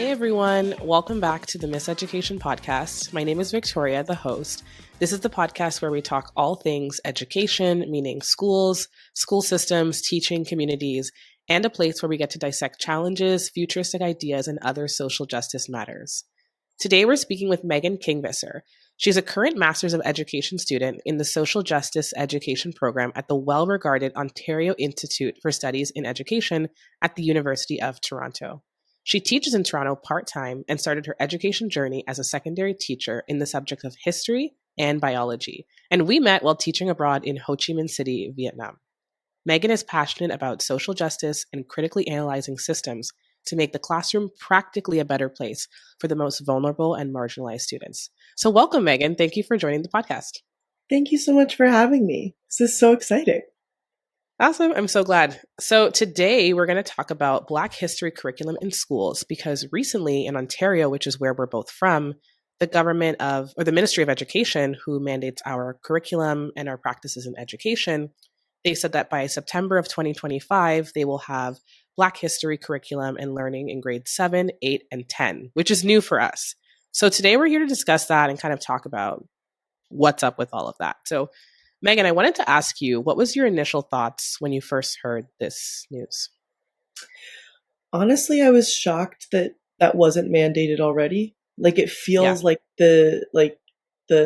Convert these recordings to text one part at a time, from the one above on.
Hey everyone, welcome back to the Miseducation Podcast. My name is Victoria, the host. This is the podcast where we talk all things education, meaning schools, school systems, teaching communities, and a place where we get to dissect challenges, futuristic ideas, and other social justice matters. Today we're speaking with Megan Kingvisser. She's a current Master's of Education student in the Social Justice Education program at the well-regarded Ontario Institute for Studies in Education at the University of Toronto. She teaches in Toronto part-time and started her education journey as a secondary teacher in the subject of history and biology. And we met while teaching abroad in Ho Chi Minh City, Vietnam. Megan is passionate about social justice and critically analyzing systems to make the classroom practically a better place for the most vulnerable and marginalized students. So welcome, Megan. Thank you for joining the podcast. Thank you so much for having me. This is so exciting. Awesome. I'm so glad. So today we're going to talk about Black history curriculum in schools because recently in Ontario, which is where we're both from, the Ministry of Education, who mandates our curriculum and our practices in education, they said that by September of 2025, they will have Black history curriculum and learning in grades 7, 8, and 10, which is new for us. So today we're here to discuss that and kind of talk about what's up with all of that. So Megan, I wanted to ask you, what was your initial thoughts when you first heard this news? Honestly, I was shocked that that wasn't mandated already. Like it feels like the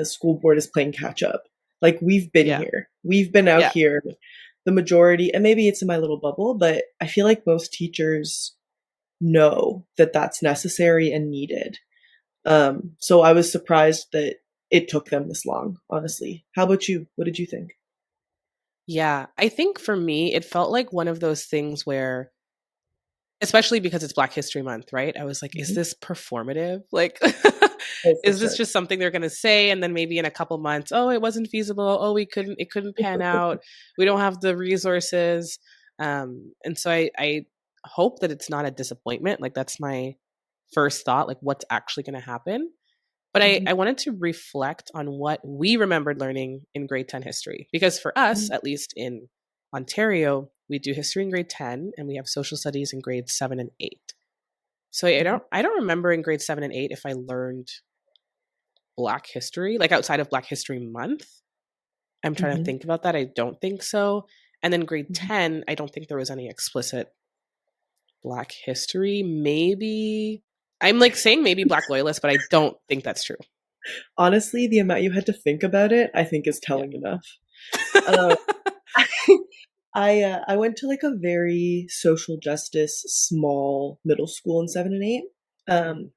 school board is playing catch up. Like we've been here. We've been out here. The majority, and maybe it's in my little bubble, but I feel like most teachers know that that's necessary and needed. So I was surprised that it took them this long, honestly. How about you? What did you think? Yeah, I think for me, it felt like one of those things where, especially because it's Black History Month, right? I was like, is this performative? Like, is this just something they're going to say? And then maybe in a couple months, oh, it wasn't feasible. Oh, it couldn't pan out. We don't have the resources. And so I hope that it's not a disappointment. Like that's my first thought, like what's actually going to happen. But I wanted to reflect on what we remembered learning in grade 10 history. Because for us, at least in Ontario, we do history in grade 10 and we have social studies in grades 7 and 8. So I don't remember in grade 7 and 8 if I learned Black history, like outside of Black History Month. I'm trying to think about that. I don't think so. And then grade 10, I don't think there was any explicit Black history. Maybe I'm like saying maybe Black loyalist, but I don't think that's true. Honestly, the amount you had to think about it, I think is telling enough. I went to like a very social justice small middle school in 7 and 8.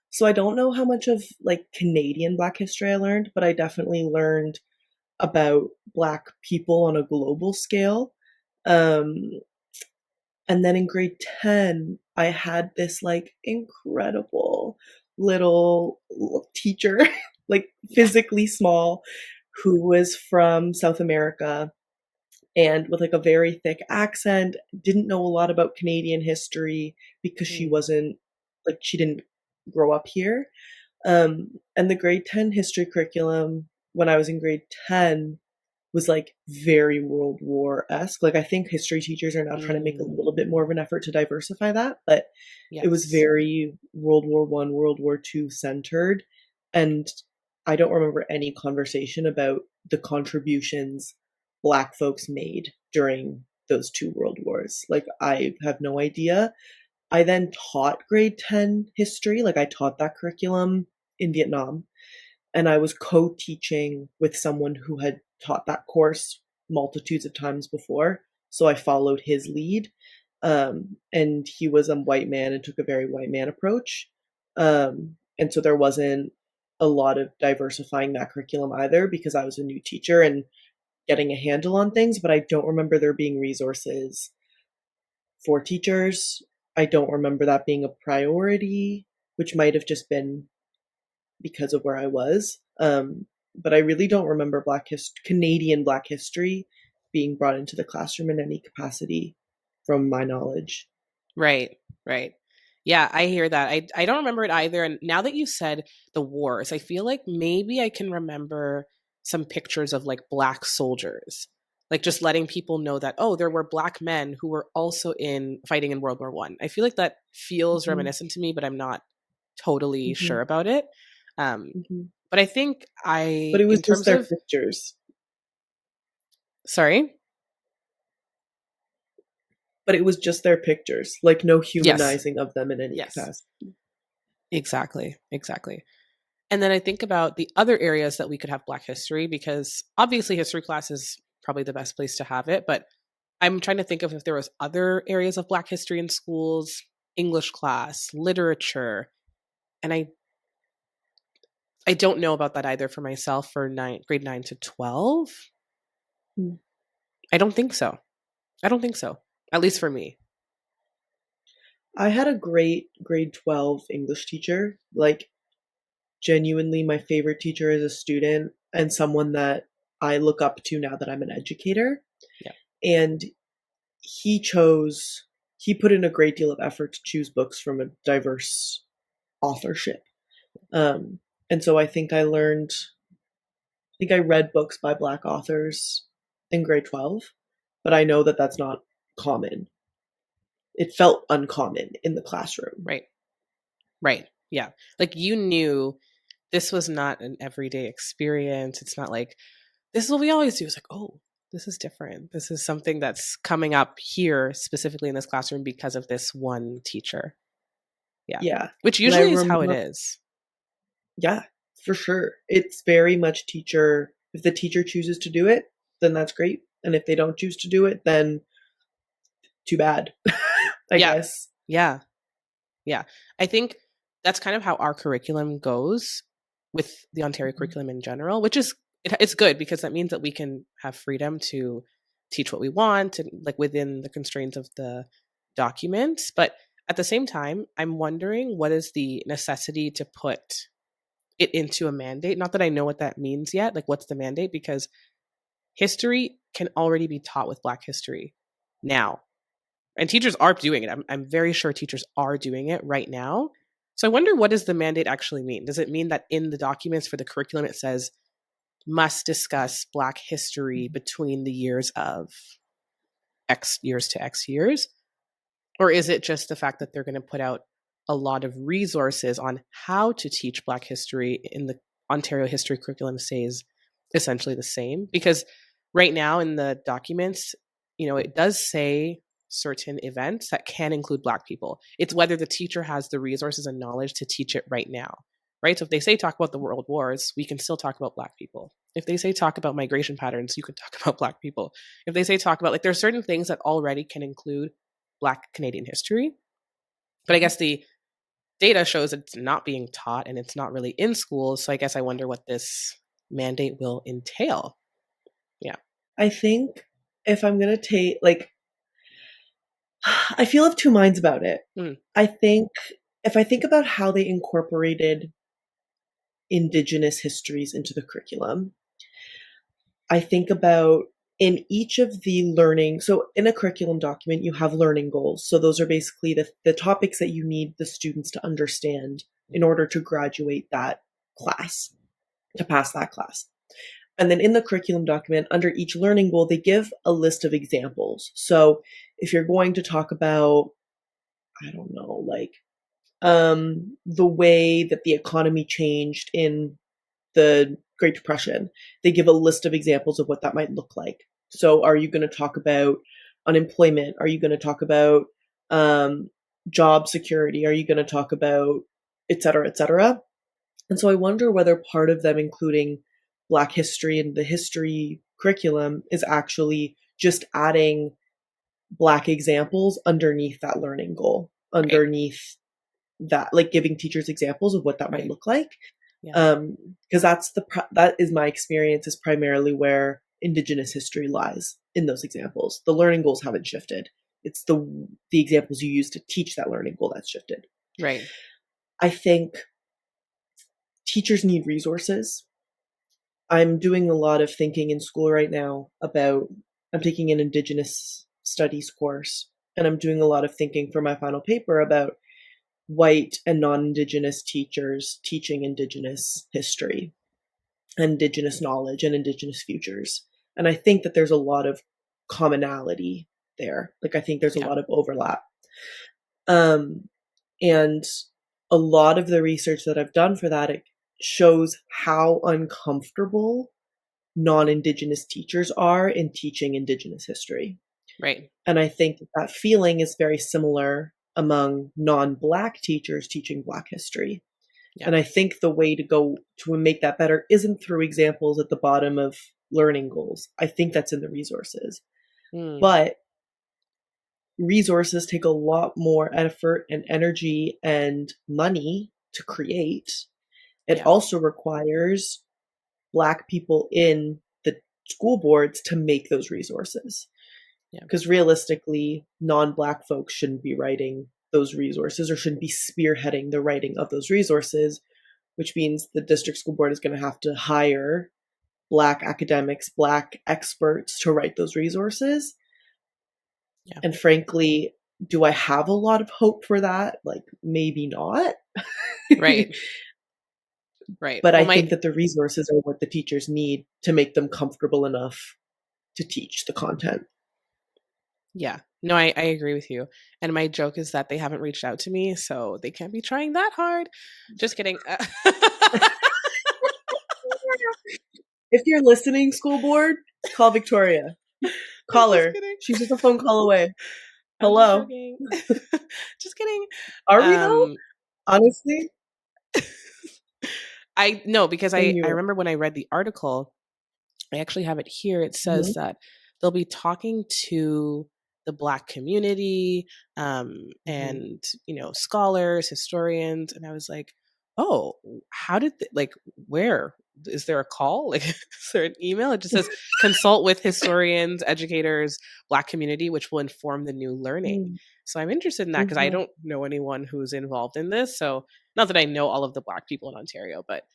So I don't know how much of like Canadian Black history I learned, but I definitely learned about Black people on a global scale. And then in grade 10, I had this like incredible little teacher, like physically small, who was from South America and with like a very thick accent, didn't know a lot about Canadian history because she didn't grow up here. And the grade 10 history curriculum when I was in grade 10 was like very World War-esque. Like I think history teachers are now trying to make a little bit more of an effort to diversify that, but it was very World War I, World War II centered. And I don't remember any conversation about the contributions Black folks made during those two world wars. Like I have no idea. I then taught grade 10 history. Like I taught that curriculum in Vietnam. And I was co-teaching with someone who had taught that course multitudes of times before. So I followed his lead. And he was a white man and took a very white man approach. And so there wasn't a lot of diversifying that curriculum either because I was a new teacher and getting a handle on things, but I don't remember there being resources for teachers. I don't remember that being a priority, which might have just been because of where I was. But I really don't remember Canadian Black history being brought into the classroom in any capacity from my knowledge. Right. Yeah, I hear that. I don't remember it either. And now that you said the wars, I feel like maybe I can remember some pictures of like Black soldiers, like just letting people know that, oh, there were Black men who were also fighting in World War I. I feel like that feels reminiscent to me, but I'm not totally Mm-hmm. sure about it. Um, Mm-hmm. but I think But it was in just terms their of, pictures. sorry, But it was just their pictures, like no yes, humanizing of them in any yes, capacity. exactly, exactly. And then I think about the other areas that we could have Black history, because obviously history class is probably the best place to have it. But I'm trying to think of if there was other areas of Black history in schools, English class, literature, and I don't know about that either for myself for grade 9 to 12. Hmm. I don't think so. I don't think so. At least for me. I had a great grade 12 English teacher, like genuinely my favorite teacher as a student and someone that I look up to now that I'm an educator. Yeah. And he he put in a great deal of effort to choose books from a diverse authorship. Um, and so I think I read books by Black authors in grade 12, but I know that that's not common. It felt uncommon in the classroom. Right. Right. Yeah. Like you knew this was not an everyday experience. It's not like this is what we always do. It's like, oh, this is different. This is something that's coming up here specifically in this classroom because of this one teacher. Yeah. Yeah. Which And I usually is how it remember, is. yeah, for sure. It's very much if the teacher chooses to do it, then that's great. And if they don't choose to do it, then too bad, I Yeah. guess. Yeah. Yeah. I think that's kind of how our curriculum goes with the Ontario Mhm. curriculum in general, which is it's good because that means that we can have freedom to teach what we want and like within the constraints of the documents. But at the same time, I'm wondering what is the necessity to put it into a mandate? Not that I know what that means yet. Like, what's the mandate? Because history can already be taught with Black history now, and teachers are doing it. I'm very sure teachers are doing it right now. So I wonder, what does the mandate actually mean? Does it mean that in the documents for the curriculum it says must discuss Black history between the years of X years to X years? Or is it just the fact that they're going to put out a lot of resources on how to teach Black history in the Ontario history curriculum stays essentially the same? Because right now in the documents, it does say certain events that can include Black people. It's whether the teacher has the resources and knowledge to teach it right now, right? So if they say talk about the world wars, we can still talk about Black people. If they say talk about migration patterns, you can talk about Black people. If they say talk about, like, there's certain things that already can include Black Canadian history. But I guess the data shows it's not being taught and it's not really in schools. So I guess I wonder what this mandate will entail. Yeah. I think if I'm going to take, like, I feel of two minds about it. Mm, I think if I think about how they incorporated Indigenous histories into the curriculum, I think about in each of the learning, so in a curriculum document, you have learning goals. So those are basically the topics that you need the students to understand in order to graduate that class, to pass that class. And then in the curriculum document, under each learning goal, they give a list of examples. So if you're going to talk about, I don't know, like the way that the economy changed in the Great Depression, they give a list of examples of what that might look like. So, are you going to talk about unemployment? Are you going to talk about job security? Are you going to talk about et cetera, et cetera? And so, I wonder whether part of them including Black history in the history curriculum is actually just adding Black examples underneath that learning goal, right. underneath that, like giving teachers examples of what that might Right. look like. Yeah. Because that is my experience, is primarily where Indigenous history lies in those examples. The learning goals haven't shifted. It's the examples you use to teach that learning goal that's shifted. Right. I think teachers need resources. I'm doing a lot of thinking in school right now about, I'm taking an Indigenous studies course, and I'm doing a lot of thinking for my final paper about white and non-Indigenous teachers teaching Indigenous history, Indigenous knowledge, and Indigenous futures. And I think that there's a lot of commonality there. Like, I think there's a Yeah. lot of overlap. Um, and a lot of the research that I've done for that, it shows how uncomfortable non-Indigenous teachers are in teaching Indigenous history. Right. And I think that feeling is very similar among non-Black teachers teaching Black history. Yeah. And I think the way to go to make that better isn't through examples at the bottom of learning goals. I think that's in the resources. Mm. But resources take a lot more effort and energy and money to create. It Yeah. also requires Black people in the school boards to make those resources. Yeah. Because realistically, non-Black folks shouldn't be writing those resources or shouldn't be spearheading the writing of those resources, which means the district school board is going to have to hire Black academics, Black experts to write those resources. Yeah. And frankly, do I have a lot of hope for that? Like, maybe not. Right. Right. But I Well, think that the resources are what the teachers need to make them comfortable enough to teach the content. yeah. No, I agree with you. And my joke is that they haven't reached out to me, so they can't be trying that hard. Just kidding. If you're listening, school board, call Victoria. I'm Call just her. kidding. She's just a phone call away. I'm just Hello. joking. Just kidding. Are we though? Um Honestly? I no, because And I you. remember when I read the article, I actually have it here. It says Mhm. that they'll be talking to the Black community, Mhm. and scholars, historians, and I was like, oh, how did like where is there a call? Like, is there an email? It just says consult with historians, educators, Black community, which will inform the new learning. Mhm. So I'm interested in that because I Mhm. don't know anyone who's involved in this. So not that I know all of the Black people in Ontario, but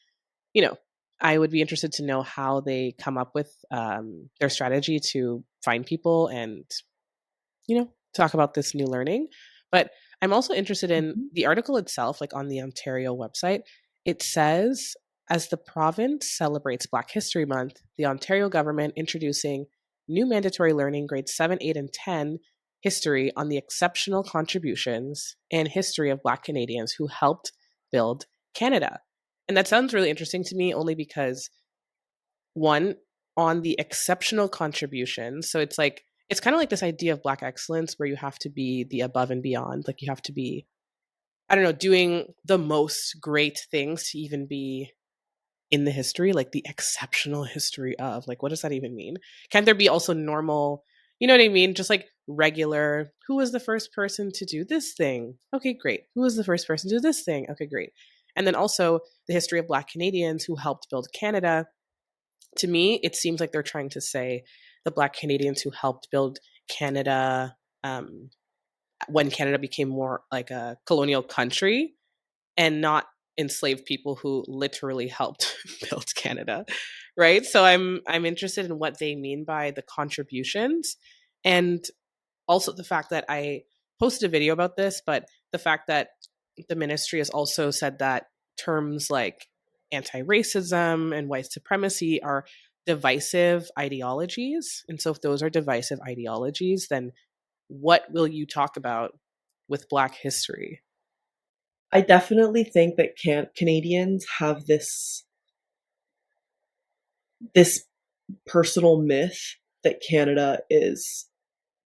you know, I would be interested to know how they come up with their strategy to find people and, talk about this new learning. But I'm also interested in Mhm. the article itself, like on the Ontario website. It says, as the province celebrates Black History Month, the Ontario government introducing new mandatory learning grades 7, 8, and 10 history on the exceptional contributions and history of Black Canadians who helped build Canada. And that sounds really interesting to me only because, one, on the exceptional contributions. So it's kind of like this idea of Black excellence where you have to be the above and beyond. Like you have to be, I don't know, doing the most great things to even be in the history, like the exceptional history of, like, what does that even mean? Can't there be also normal, you know what I mean? Just like regular, who was the first person to do this thing? Okay, great. Who was the first person to do this thing? Okay, great. And then also the history of Black Canadians who helped build Canada. To me, it seems like they're trying to say the Black Canadians who helped build Canada, um, when Canada became more like a colonial country, and not enslaved people who literally helped build Canada, right? So I'm interested in what they mean by the contributions, and also the fact that I posted a video about this, but the fact that the ministry has also said that terms like anti-racism and white supremacy are divisive ideologies. And so if those are divisive ideologies, then what will you talk about with Black history? I definitely think that Canadians have this personal myth that Canada is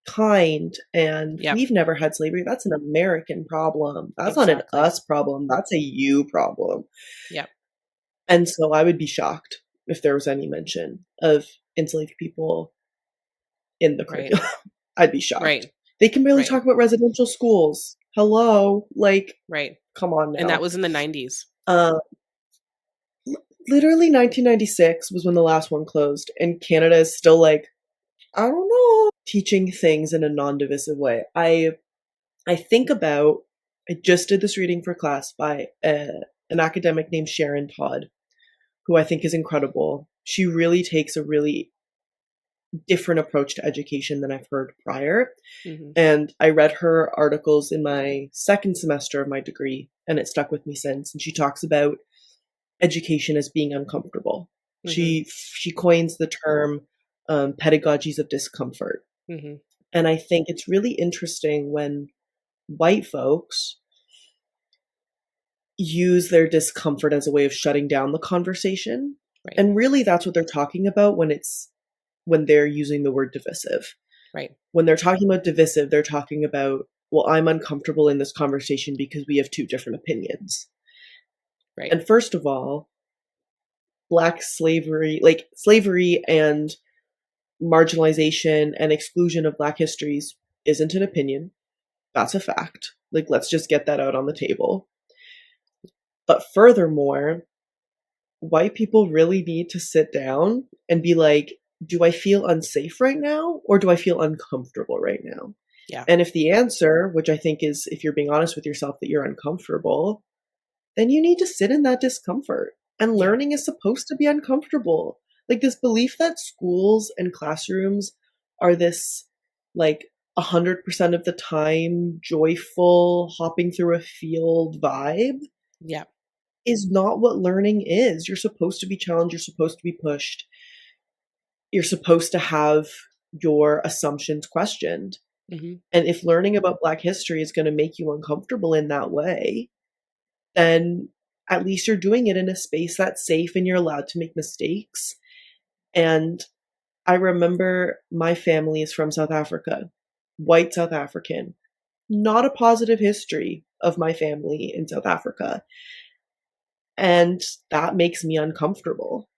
kind and Yep, we've never had slavery. That's an American problem. That's not an exactly. us problem. That's a you problem. Yep, And so I would be shocked if there was any mention of enslaved people in the right, curriculum. I'd be shocked. right, They can barely right, talk about residential schools. Hello, like, right. come on And that now. was in the 90s. Uh, Literally 1996 was when the last one closed, and Canada is still like, I don't know, teaching things in a non-divisive way. I think about, I just did this reading for class by an academic named Sharon Todd, who I think is incredible. She really takes a really different approach to education than I've heard prior. Hmm. And I read her articles in my second semester of my degree, and it stuck with me since. And she talks about education as being uncomfortable. Hmm. She coins the term pedagogies of discomfort. Hmm. And I think it's really interesting when white folks use their discomfort as a way of shutting down the conversation. Right. And really that's what they're talking about when they're using the word divisive. Right. When they're talking about divisive, they're talking about, well, I'm uncomfortable in this conversation because we have two different opinions. Right. And first of all, black slavery, like slavery and marginalization and exclusion of black histories isn't an opinion. That's a fact. Like, let's just get that out on the table. But furthermore, white people really need to sit down and be like, do I feel unsafe right now or do I feel uncomfortable right now? Yeah. And if the answer, which I think is if you're being honest with yourself that you're uncomfortable, then you need to sit in that discomfort. And Yeah. learning is supposed to be uncomfortable. Like this belief that schools and classrooms are this like 100% of the time joyful hopping through a field vibe Yeah. is not what learning is. You're supposed to be challenged, you're supposed to be pushed. You're supposed to have your assumptions questioned. Hmm. And if learning about black history is going to make you uncomfortable in that way, then at least you're doing it in a space that's safe and you're allowed to make mistakes. And I remember my family is from South Africa, white South African, not a positive history of my family in South Africa. And that makes me uncomfortable.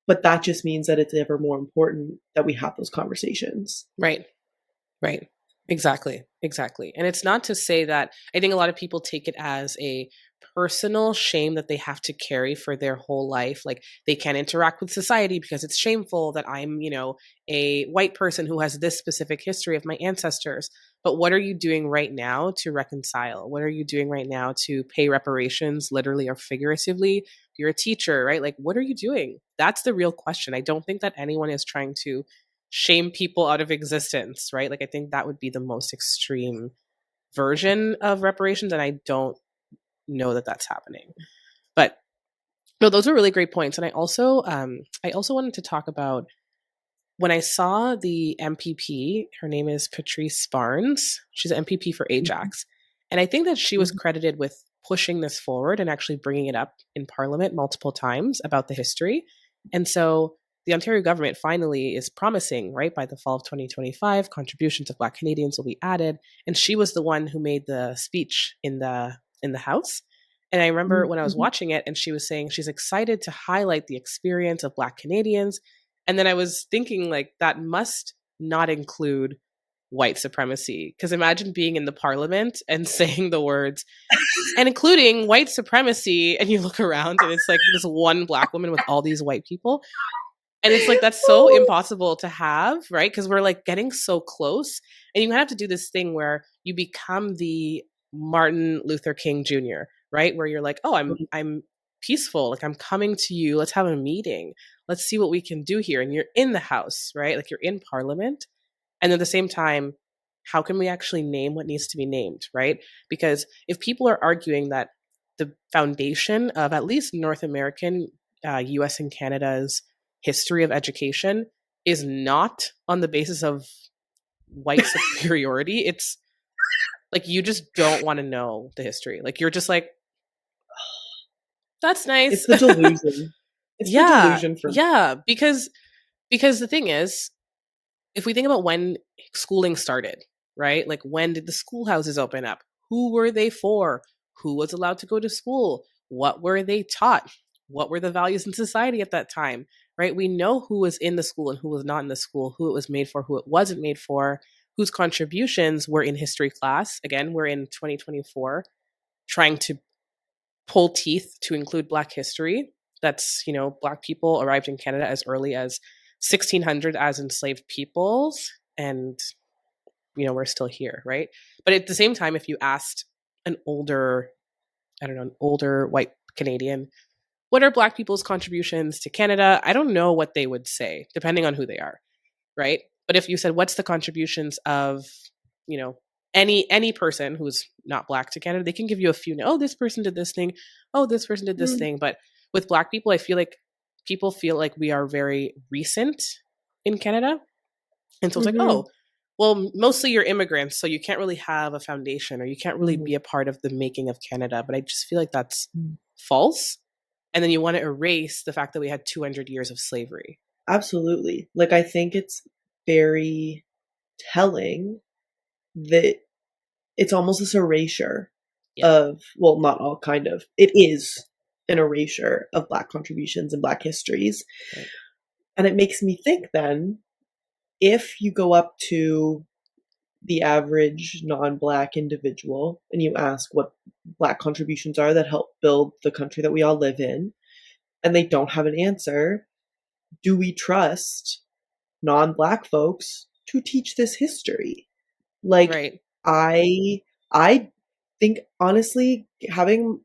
But that just means that it's ever more important that we have those conversations. Right. Right. Exactly. Exactly. And it's not to say that I think a lot of people take it as a personal shame that they have to carry for their whole life. Like they can't interact with society because it's shameful that I'm, a white person who has this specific history of my ancestors. But what are you doing right now to reconcile? What are you doing right now to pay reparations, literally or figuratively? You're a teacher, right? Like, what are you doing? That's the real question. I don't think that anyone is trying to shame people out of existence, right? Like I think that would be the most extreme version of reparations, and I don't know that that's happening. But no, those are really great points, and I also wanted to talk about when I saw the MPP. Her name is Patrice Barnes. She's an MPP for Mhm, Ajax, and I think that she was mhm, credited with pushing this forward and actually bringing it up in Parliament multiple times about the history, and so the Ontario government finally is promising, right, by the fall of 2025, contributions of Black Canadians will be added. And she was the one who made the speech in the House. And I remember mhm, when I was mhm. watching it, and she was saying she's excited to highlight the experience of Black Canadians. And then I was thinking, like, that must not include white supremacy. Because imagine being in the Parliament and saying the words, and including white supremacy, and you look around and it's like this one Black woman with all these white people, and it's like that's so impossible to have, right? Because we're like getting so close. And you have to do this thing where you become the Martin Luther King Jr., right? Where you're like, oh, I'm peaceful, like I'm coming to you, let's have a meeting, let's see what we can do here. And you're in the House, right? Like you're in Parliament. And at the same time, how can we actually name what needs to be named, right? Because if people are arguing that the foundation of at least North American, US and Canada's history of education is not on the basis of white superiority, it's like you just don't want to know the history. Like you're just like, that's nice. It's the delusion. It's the Yeah. delusion for Yeah. Because the thing is, if we think about when schooling started, right? Like when did the schoolhouses open up? Who were they for? Who was allowed to go to school? What were they taught? What were the values in society at that time? Right? We know who was in the school and who was not in the school, who it was made for, who it wasn't made for, whose contributions were in history class. Again, we're in 2024 trying to pull teeth to include Black history. That's, Black people arrived in Canada as early as 1600 as enslaved peoples, and, we're still here, right? But at the same time, if you asked an older, I don't know, an older white Canadian, what are Black people's contributions to Canada? I don't know what they would say, depending on who they are, right? But if you said, what's the contributions of, you know, any person who's not Black to Canada, they can give you a few. Oh, this person did this thing. Oh, this person did this mm, thing. But with Black people, I feel like people feel like we are very recent in Canada, and so it's like, mhm. oh, well, mostly you're immigrants, so you can't really have a foundation or you can't really Mhm. be a part of the making of Canada. But I just feel like that's false. And then you want to erase the fact that we had 200 years of slavery. Absolutely. Like, I think it's very telling that it's almost this erasure Yeah. of, well, not all, kind of. It is an erasure of Black contributions and Black histories. Right. And it makes me think then, if you go up to the average non-Black individual and you ask what Black contributions are that help build the country that we all live in, and they don't have an answer, do we trust non-Black folks to teach this history? Like, Right. I think honestly, having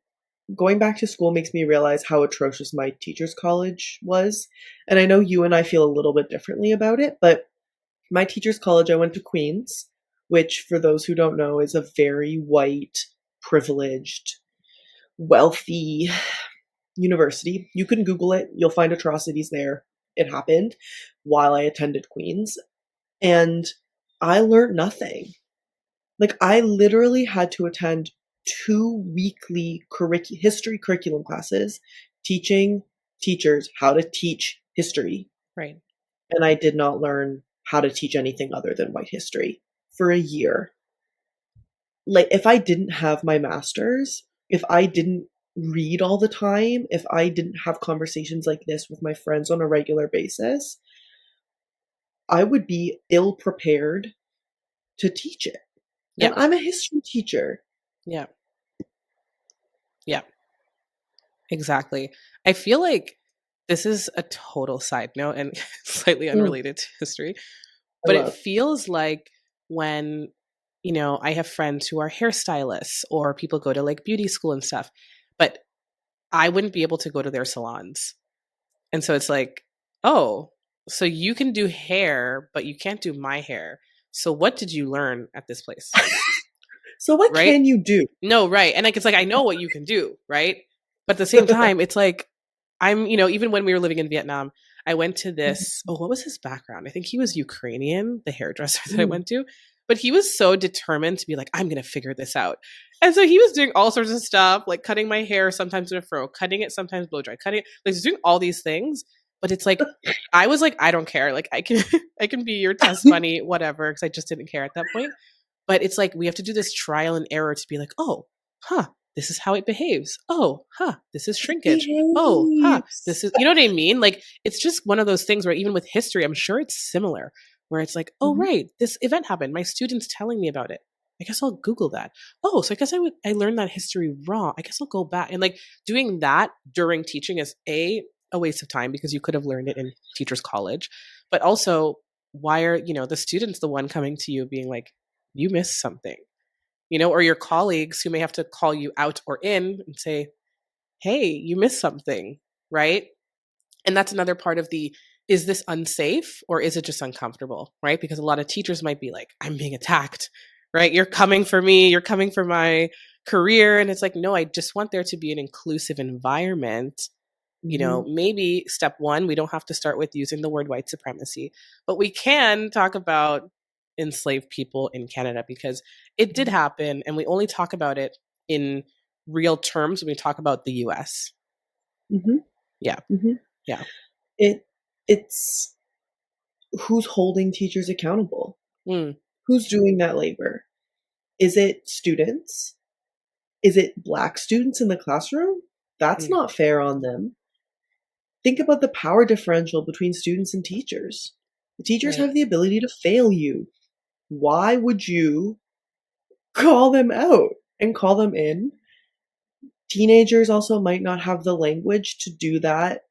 going back to school makes me realize how atrocious my teacher's college was. And I know you and I feel a little bit differently about it, but my teacher's college, I went to Queens, which, for those who don't know, is a very white, privileged, wealthy university. You can Google it, you'll find atrocities there. It happened while I attended Queens, and I learned nothing. Like, I literally had to attend 2 weekly history curriculum classes teaching teachers how to teach history. Right. And I did not learn how to teach anything other than white history for a year. Like, if I didn't have my master's, if I didn't read all the time, if I didn't have conversations like this with my friends on a regular basis, I would be ill prepared to teach it. And Yeah. I'm a history teacher. Yeah. Yeah. Exactly. I feel like this is a total side note and slightly Mm, unrelated to history, I but it love. feels like when, I have friends who are hairstylists or people go to like beauty school and stuff, but I wouldn't be able to go to their salons. And so it's like, oh, so you can do hair, but you can't do my hair. So what did you learn at this place? So what Right? can you do? No, right. And like it's like I know what you can do, right? But at the same time, it's like even when we were living in Vietnam, I went to this, oh, what was his background? I think he was Ukrainian, the hairdresser that I Mm, went to. But he was so determined to be like, I'm gonna figure this out. And so he was doing all sorts of stuff, like cutting my hair sometimes in a fro, cutting it sometimes blow dry, cutting it, like he's doing all these things. But it's like I was like, I don't care. Like I can I can be your test bunny, whatever, because I just didn't care at that point. But it's like we have to do this trial and error to be like, oh, huh, this is how it behaves. Oh, huh, this is it shrinkage. Oh, huh, behaves. this is, you know what I mean? Like, it's just one of those things where even with history, I'm sure it's similar, where it's like, oh, Mhm, right, this event happened. My student's telling me about it. I guess I'll Google that. Oh, so I guess I learned that history wrong. I guess I'll go back. And like doing that during teaching is a waste of time because you could have learned it in teachers college. But also, why are, the students the one coming to you being like, you missed something, or your colleagues who may have to call you out or in and say, hey, you missed something, right? And that's another part of the, is this unsafe or is it just uncomfortable, right? Because a lot of teachers might be like, I'm being attacked, right? You're coming for me, you're coming for my career. And it's like, no, I just want there to be an inclusive environment. mhm, Maybe step one, we don't have to start with using the word white supremacy, but we can talk about enslaved people in Canada because it did mhm, happen. And we only talk about it in real terms when we talk about the US. mhm, Yeah. mhm. Yeah. It it's who's holding teachers accountable? Mm, Who's doing that labor? Is it students? Is it Black students in the classroom? That's mm, not fair on them. Think about the power differential between students and teachers. The teachers right. have the ability to fail you. Why would you call them out and call them in? Teenagers also might not have the language to do that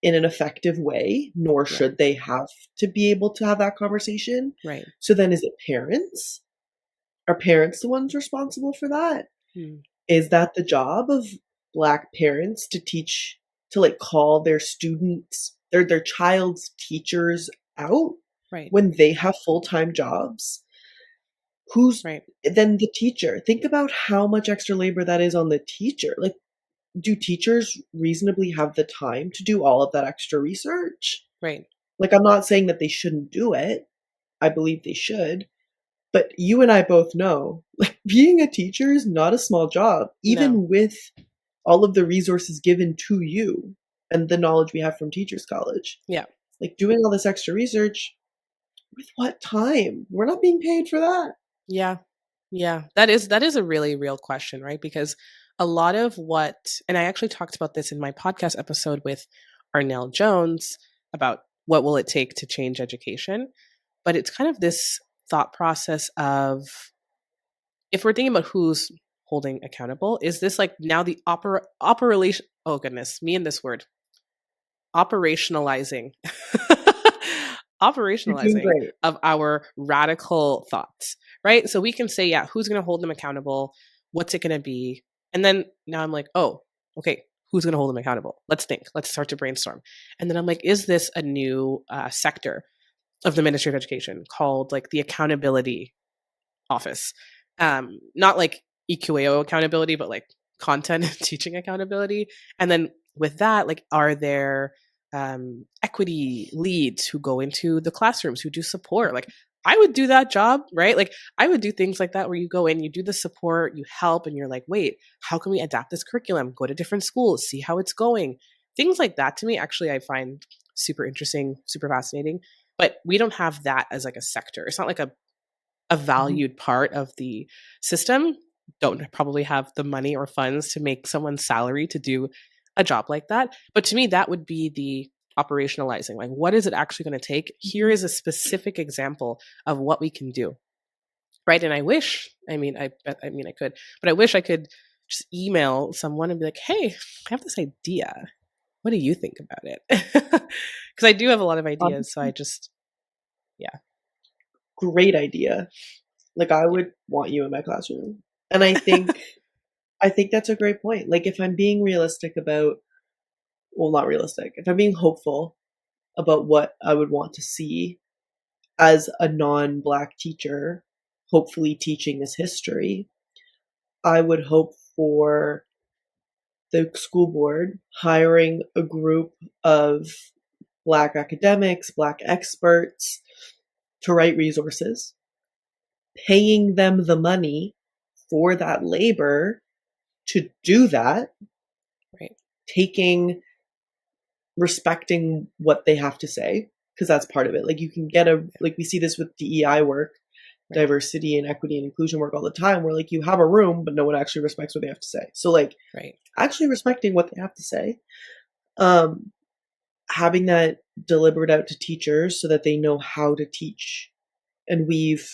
in an effective way, nor Right. should they have to be able to have that conversation. Right. So then, is it parents? Are parents the ones responsible for that? Mm, Is that the job of Black parents to teach, to like call their students, their child's teachers out right. when they have full-time jobs? Who's Right. then the teacher? Think about how much extra labor that is on the teacher. Like, do teachers reasonably have the time to do all of that extra research? Right. Like, I'm not saying that they shouldn't do it. I believe they should. But you and I both know, like, being a teacher is not a small job, No. even with all of the resources given to you and the knowledge we have from Teachers College. Yeah. Like, doing all this extra research, with what time? We're not being paid for that. Yeah. Yeah. That is a really real question, right? Because a lot of what, and I actually talked about this in my podcast episode with Arnell Jones about what will it take to change education, but it's kind of this thought process of, if we're thinking about who's holding accountable, is this like now the operation, oh goodness, me and this word, operationalizing You're doing operationalizing great. of our radical thoughts, right? So we can say, yeah, who's going to hold them accountable? What's it going to be? And then now I'm like, oh, okay, who's going to hold them accountable? Let's think. Let's start to brainstorm. And then I'm like, is this a new sector of the Ministry of Education called like the Accountability Office? Not like EQAO accountability, but like content and teaching accountability. And then with that, like, are there equity leads who go into the classrooms who do support? Like, I would do that job, right? Like, I would do things like that where you go in, you do the support, you help, and you're like, wait, how can we adapt this curriculum? Go to different schools, see how it's going. Things like that to me, actually, I find super interesting, super fascinating. But we don't have that as like a sector. It's not like a Mhm. valued part of the system. Don't probably have the money or funds to make someone's salary to do a job like that. But to me, that would be the operationalizing. Like, what is it actually going to take? Here is a specific example of what we can do. Right. And I wish, I mean, I could, but I wish I could just email someone and be like, hey, I have this idea. What do you think about it? Because I do have a lot of ideas. So I Honestly, just, yeah, great idea. Like, I yeah, would want you in my classroom. And I think that's a great point. Like, if I'm being realistic about, well, not realistic, if I'm being hopeful about what I would want to see as a non-black teacher, hopefully teaching this history, I would hope for the school board hiring a group of black academics, black experts to write resources, paying them the money for that labor to do that, right, taking respecting what they have to say, because that's part of it. Like, you can get a, yeah, like, we see this with DEI work, right, diversity and equity and inclusion work all the time, where like you have a room but no one actually respects what they have to say. So like, right, actually respecting what they have to say, um having that deliberate out to teachers so that they know how to teach and weave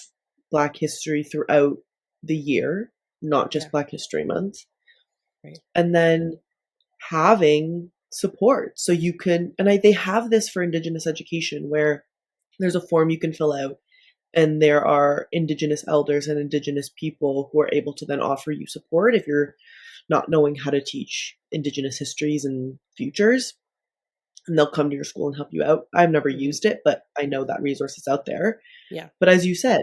black history throughout the year, not yeah, just Black History Month. right, And then having support so you can, and they have this for Indigenous education where there's a form you can fill out and there are Indigenous elders and Indigenous people who are able to then offer you support if you're not knowing how to teach Indigenous histories and futures. And they'll come to your school and help you out. I've never hmm, used it, but I know that resource is out there. yeah, But as you said,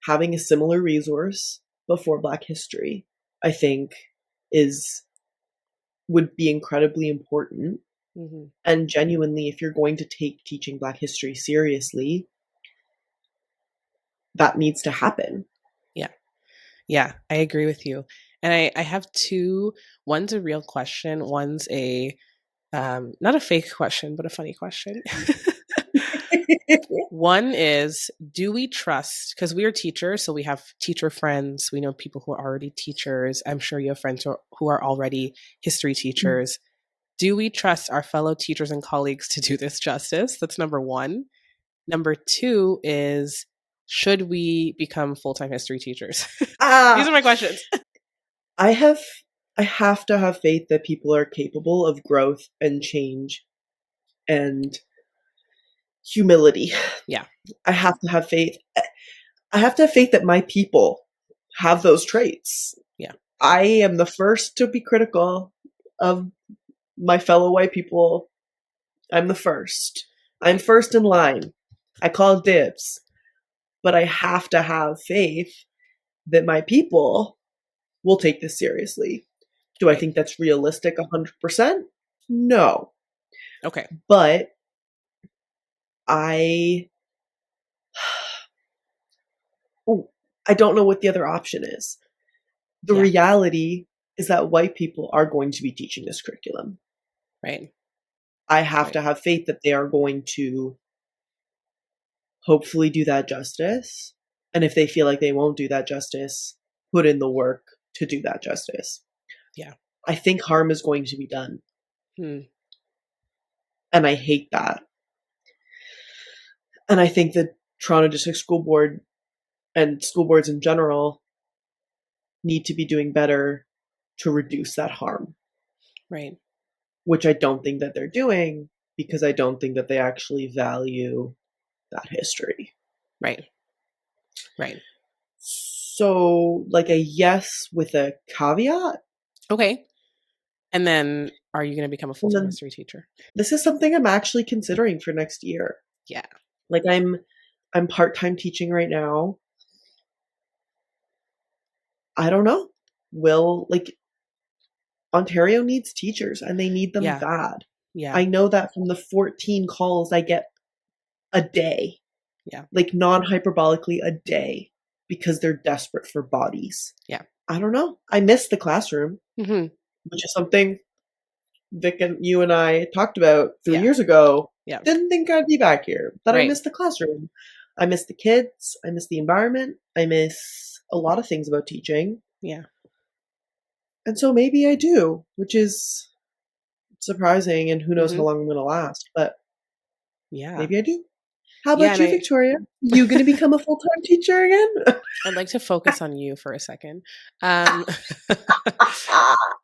having a similar resource before Black history, I think, is would be incredibly important. hmm, And genuinely, if you're going to take teaching Black history seriously, that needs to happen. yeah. Yeah, I agree with you. And I have two. One's a real question. One's a not a fake question, but a funny question. One is, do we trust, because we are teachers, so we have teacher friends, we know people who are already teachers. I'm sure you have friends who are already history teachers. Do we trust our fellow teachers and colleagues to do this justice? That's number one. Number two is, should we become full-time history teachers? These Ah, are my questions. I have I have to have faith that people are capable of growth and change and humility. Yeah, I have to have faith. I have to have faith that my people have those traits. yeah, I am the first to be critical of my fellow white people. I'm the first. I'm right, first in line. I call dibs. But I have to have faith that my people will take this seriously. Do I right. think that's realistic 100%? No. Okay. But I oh, I don't know what the other option is. The Yeah. reality is that white people are going to be teaching this curriculum. Right. I have Right. to have faith that they are going to hopefully do that justice. And if they feel like they won't do that justice, put in the work to do that justice. Yeah. I think harm is going to be done. Hmm. And I hate that. And I think that Toronto District School Board and school boards in general need to be doing better to reduce that harm, Right. which I don't think that they're doing because I don't think that they actually value that history. Right. Right. So, like a yes with a caveat. Okay. And then are you going to become a And full-time then history teacher? this is something I'm actually considering for next year. Yeah. Like I'm part-time teaching right now. I don't know. Will like Ontario needs teachers and they need them Yeah. bad. Yeah. I know that from the 14 calls I get a day, Yeah. like non-hyperbolically a day, because they're desperate for bodies. Yeah. I don't know. I miss the classroom, Mm-hmm. which is something Vic and you and I talked about 3 Yeah. years ago. Yeah. Didn't think I'd be back here, but I Right. miss the classroom. I miss the kids. I miss the environment. I miss a lot of things about teaching. Yeah. And so maybe I do, which is surprising and who knows how Mm-hmm. long I'm going to last, but Yeah. maybe I do. How Yeah. about And you, Victoria? You going to become a full-time teacher again? I'd like to focus on you for a second. Um,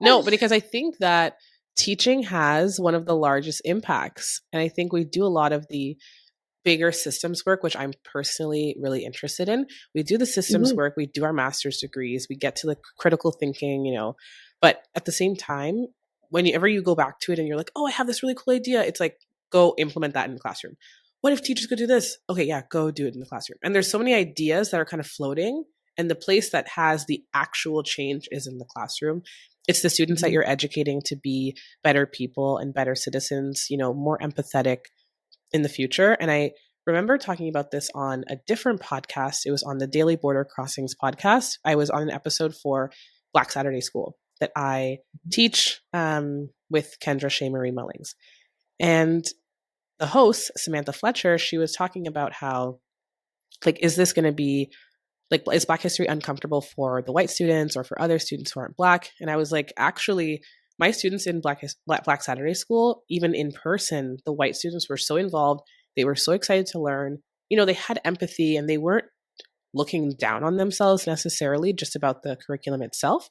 no, but because I think that teaching has one of the largest impacts. And I think we do a lot of the bigger systems work, which I'm personally really interested in. We do the systems Mhm. work, we do our master's degrees, we get to the critical thinking, but at the same time, whenever you go back to it and you're like, oh, I have this really cool idea, it's like, go implement that in the classroom. What if teachers could do this? Okay, yeah, go do it in the classroom. And there's so many ideas that are kind of floating. And the place that has the actual change is in the classroom. It's the students that Mhm. you're educating to be better people and better citizens, more empathetic in the future. And I remember talking about this on a different podcast. It was on the Daily Border Crossings podcast. I was on an episode for Black Saturday School that I teach with Kendra Shea Marie Mullings. And the host, Samantha Fletcher, she was talking about how, like, is this going to be like, is Black history uncomfortable for the white students or for other students who aren't Black? And I was like, actually, my students in Black Saturday School, even in person, the white students were so involved. They were so excited to learn. They had empathy and they weren't looking down on themselves necessarily just about the curriculum itself.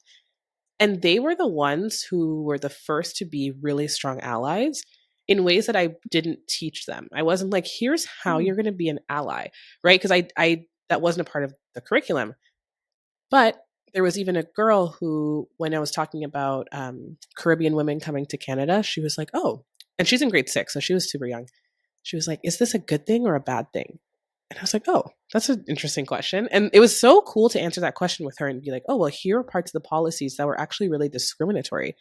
And they were the ones who were the first to be really strong allies in ways that I didn't teach them. I wasn't like, here's how Mm. you're going to be an ally, right? Because I that wasn't a part of the curriculum. But there was even a girl who, when I was talking about Caribbean women coming to Canada, she was like, oh, and she's in grade 6, so she was super young. She was like, is this a good thing or a bad thing? And I was like, oh, that's an interesting question. And it was so cool to answer that question with her and be like, oh, well, here are parts of the policies that were actually really discriminatory.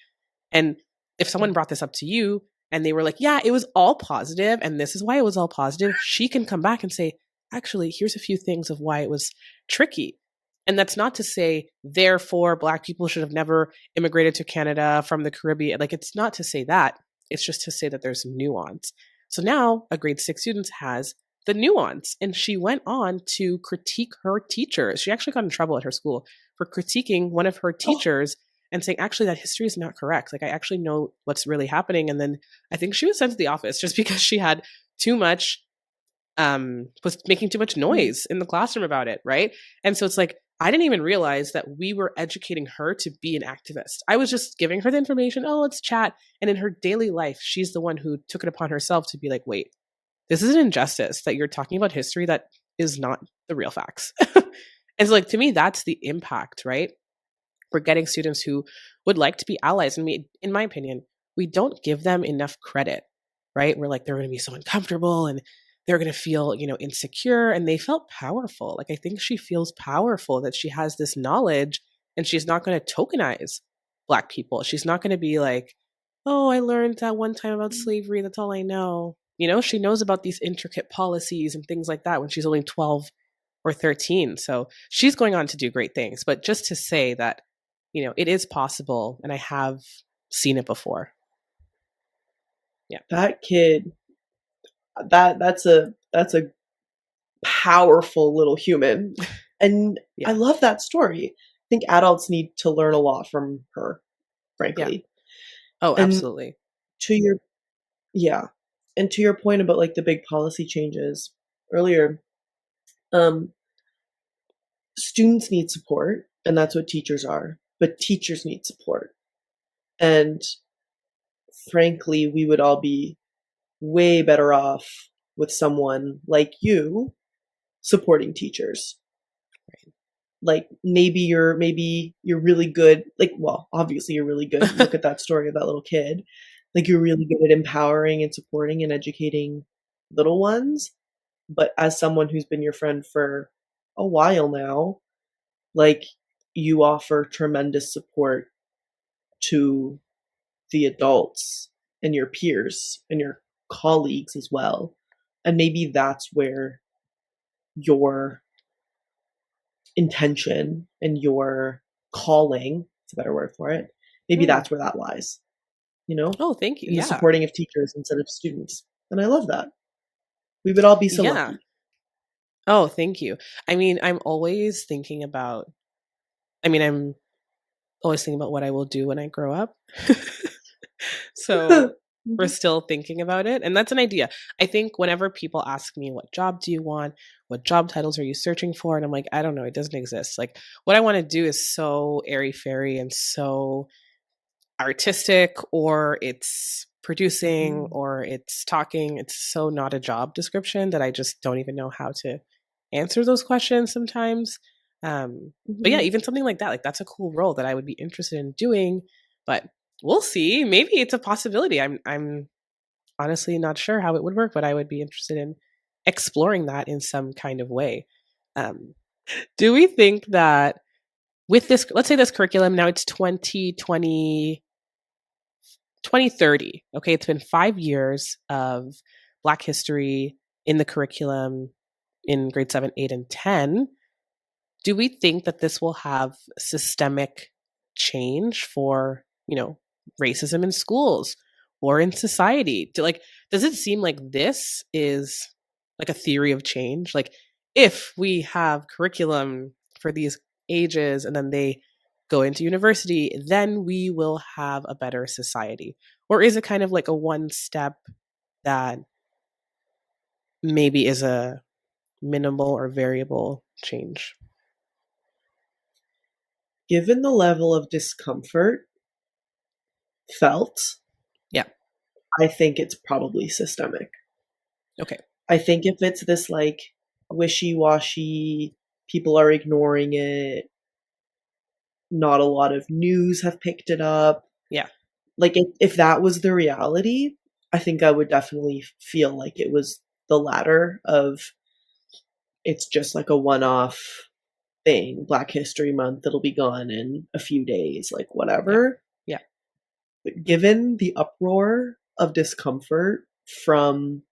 And if someone brought this up to you and they were like, yeah, it was all positive, and this is why it was all positive, she can come back and say, actually, here's a few things of why it was tricky. And that's not to say, therefore, Black people should have never immigrated to Canada from the Caribbean. Like, it's not to say that. It's just to say that there's nuance. So now a grade 6 student has the nuance. And she went on to critique her teachers. She actually got in trouble at her school for critiquing one of her Oh. teachers and saying, actually, that history is not correct. Like, I actually know what's really happening. And then I think she was sent to the office just because she had too much, was making too much Mm. noise in the classroom about it. Right. And so it's like, I didn't even realize that we were educating her to be an activist. I was just giving her the information. Oh, let's chat. And in her daily life, she's the one who took it upon herself to be like, wait, this is an injustice that you're talking about history that is not the real facts. And so, like, to me, that's the impact, right? We're getting students who would like to be allies. And in my opinion, we don't give them enough credit, right? We're like, they're going to be so uncomfortable and they're going to feel, insecure. And they felt powerful. Like, I think she feels powerful that she has this knowledge and she's not going to tokenize Black people. She's not going to be like, oh, I learned that one time about slavery. That's all I know. She knows about these intricate policies and things like that when she's only 12 or 13. So she's going on to do great things. But just to say that, it is possible, and I have seen it before. Yeah. That kid, that's a powerful little human. And I Yeah. love that story. I think adults need to learn a lot from her, Yeah. frankly. Oh, And absolutely. to your yeah, and to your point about like the big policy changes earlier, um students need support, and that's what teachers are, but teachers need support. And frankly, we would all be way better off with someone like you supporting teachers. Right. Like maybe you're really good, like, well, obviously you're really good. Look at that story of that little kid. Like, you're really good at empowering and supporting and educating little ones, but as someone who's been your friend for a while now, like, you offer tremendous support to the adults and your peers and your colleagues as well. And maybe that's where your intention and your calling, it's a better word for it, maybe Hmm. that's where that lies, you know, Oh, thank you. in the Yeah. supporting of teachers instead of students. And I love that. We would all be so Yeah. lucky. Oh, thank you. I mean, I'm always thinking about, I'm always thinking about what I will do when I grow up. So we're Mhm. still thinking about it. And that's an idea. I think whenever people ask me, what job do you want? What job titles are you searching for? And I'm like, I don't know. It doesn't exist. Like, what I want to do is so airy fairy and so artistic, or it's producing, Mhm. or it's talking. It's so not a job description that I just don't even know how to answer those questions sometimes. But yeah, Mhm. even something like that, like that's a cool role that I would be interested in doing. But we'll see. Maybe it's a possibility. I'm honestly not sure how it would work, but I would be interested in exploring that in some kind of way. Um, do we think that with this, let's say this curriculum, now it's 2030. Okay, it's been 5 years of Black history in the curriculum in grade 7, 8, and 10. Do we think that this will have systemic change for, racism in schools or in society? Does it seem like this is like a theory of change? Like, if we have curriculum for these ages and then they go into university, then we will have a better society? Or is it kind of like a one step that maybe is a minimal or variable change? Given the level of discomfort felt, Yeah. I think it's probably systemic. Okay. I think if it's this like wishy washy, people are ignoring it, not a lot of news have picked it up. Yeah. Like, if that was the reality, I think I would definitely feel like it was the latter of, it's just like a one off thing, Black History Month, it'll be gone in a few days, like Yeah. whatever. Yeah. But given the uproar of discomfort from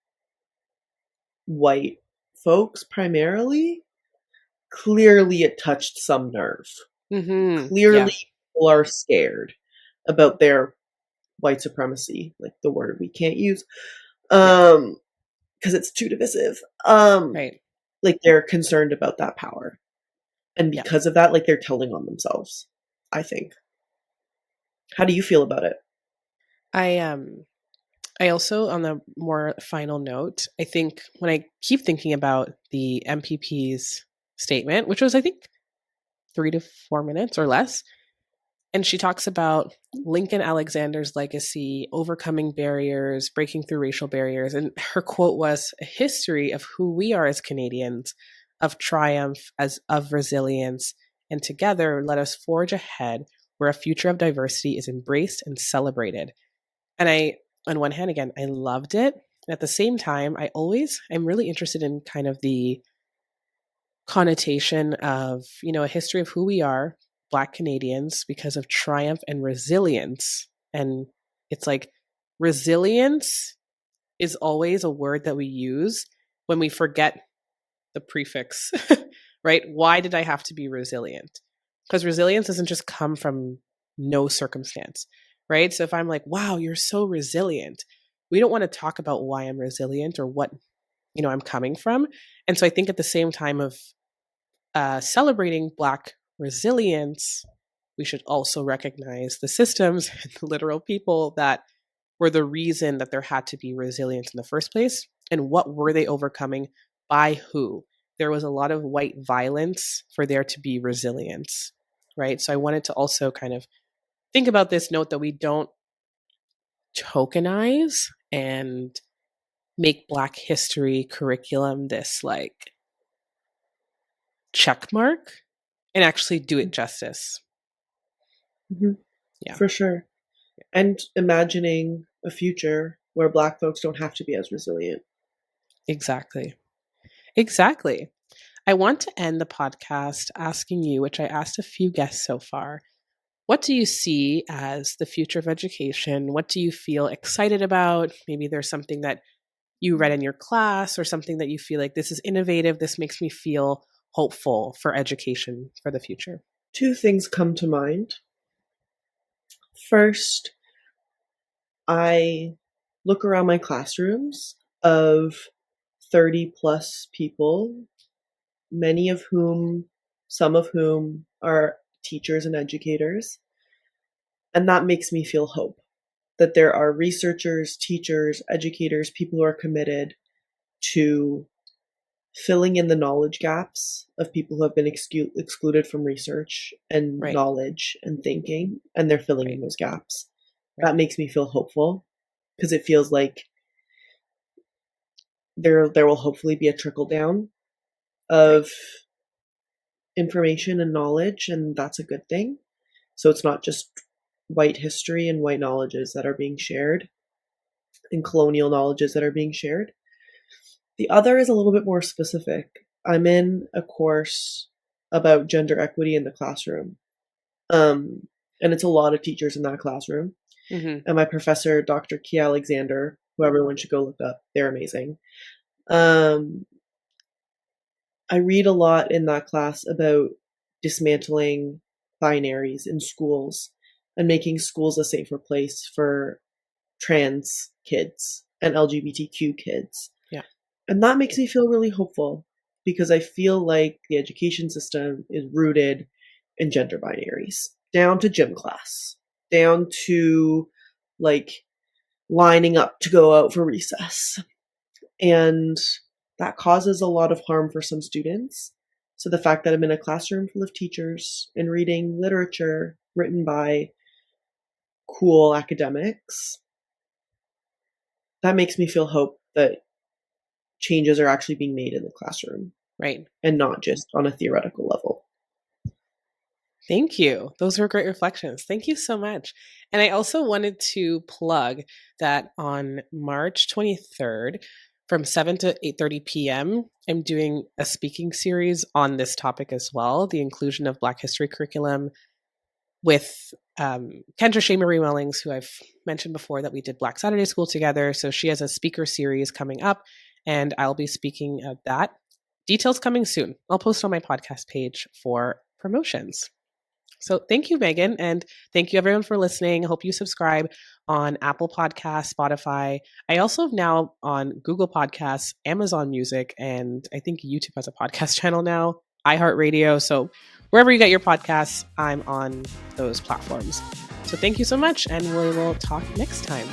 white folks primarily, clearly it touched some nerve. Mhm. Clearly Yeah. people are scared about their white supremacy, like the word we can't use, Yeah. um because it's too divisive. Right. Like, they're concerned about that power, and Yeah. because of that, like, they're telling on themselves, I think. How do you feel about it? I also, on the more final note, I think when I keep thinking about the MPP's statement, which was I think 3 to 4 minutes or less, and she talks about Lincoln Alexander's legacy, overcoming barriers, breaking through racial barriers. And her quote was, a history of who we are as Canadians, of triumph, as of resilience, and together let us forge ahead where a future of diversity is embraced and celebrated. And on one hand, again, I loved it. And at the same time, I'm really interested in kind of the connotation of, a history of who we are, Black Canadians, because of triumph and resilience. And it's like resilience is always a word that we use when we forget the prefix right? Why did I have to be resilient? Because resilience doesn't just come from no circumstance, right? So if I'm like, wow, you're so resilient, we don't want to talk about why I'm resilient or what, I'm coming from. And so I think at the same time of celebrating Black resilience, we should also recognize the systems and the literal people that were the reason that there had to be resilience in the first place. And what were they overcoming? By who? There was a lot of white violence for there to be resilience, right? So I wanted to also kind of think about this note that we don't tokenize and make Black history curriculum this like check mark and actually do it justice. Mm-hmm. Yeah. For sure. And imagining a future where Black folks don't have to be as resilient. Exactly. Exactly. I want to end the podcast asking you, which I asked a few guests so far, what do you see as the future of education? What do you feel excited about? Maybe there's something that you read in your class or something that you feel like this is innovative. This makes me feel hopeful for education for the future. Two things come to mind. First, I look around my classrooms of 30 plus people, some of whom are teachers and educators. And that makes me feel hope that there are researchers, teachers, educators, people who are committed to filling in the knowledge gaps of people who have been excluded from research and Right. knowledge and thinking, and they're filling in those gaps. Right. That makes me feel hopeful because it feels like there will hopefully be a trickle down of information and knowledge, and that's a good thing. So it's not just white history and white knowledges that are being shared and colonial knowledges that are being shared. The other is a little bit more specific. I'm in a course about gender equity in the classroom. And it's a lot of teachers in that classroom. Mm-hmm. And my professor, Dr. Key Alexander, who everyone should go look up, they're amazing. I read a lot in that class about dismantling binaries in schools and making schools a safer place for trans kids and LGBTQ kids. Yeah. And that makes me feel really hopeful because I feel like the education system is rooted in gender binaries, down to gym class, down to like lining up to go out for recess. And that causes a lot of harm for some students. So the fact that I'm in a classroom full of teachers and reading literature written by cool academics, that makes me feel hope that changes are actually being made in the classroom. Right. And not just on a theoretical level. Thank you. Those were great reflections. Thank you so much. And I also wanted to plug that on March 23rd, from 7 to 8:30 p.m., I'm doing a speaking series on this topic as well, the inclusion of Black history curriculum with Kendra Shea Marie Wellings, who I've mentioned before that we did Black Saturday School together. So she has a speaker series coming up, and I'll be speaking at that. Details coming soon. I'll post on my podcast page for promotions. So thank you, Megan. And thank you, everyone, for listening. I hope you subscribe on Apple Podcasts, Spotify. I also have now on Google Podcasts, Amazon Music, and I think YouTube has a podcast channel now, iHeartRadio. So wherever you get your podcasts, I'm on those platforms. So thank you so much, and we will talk next time.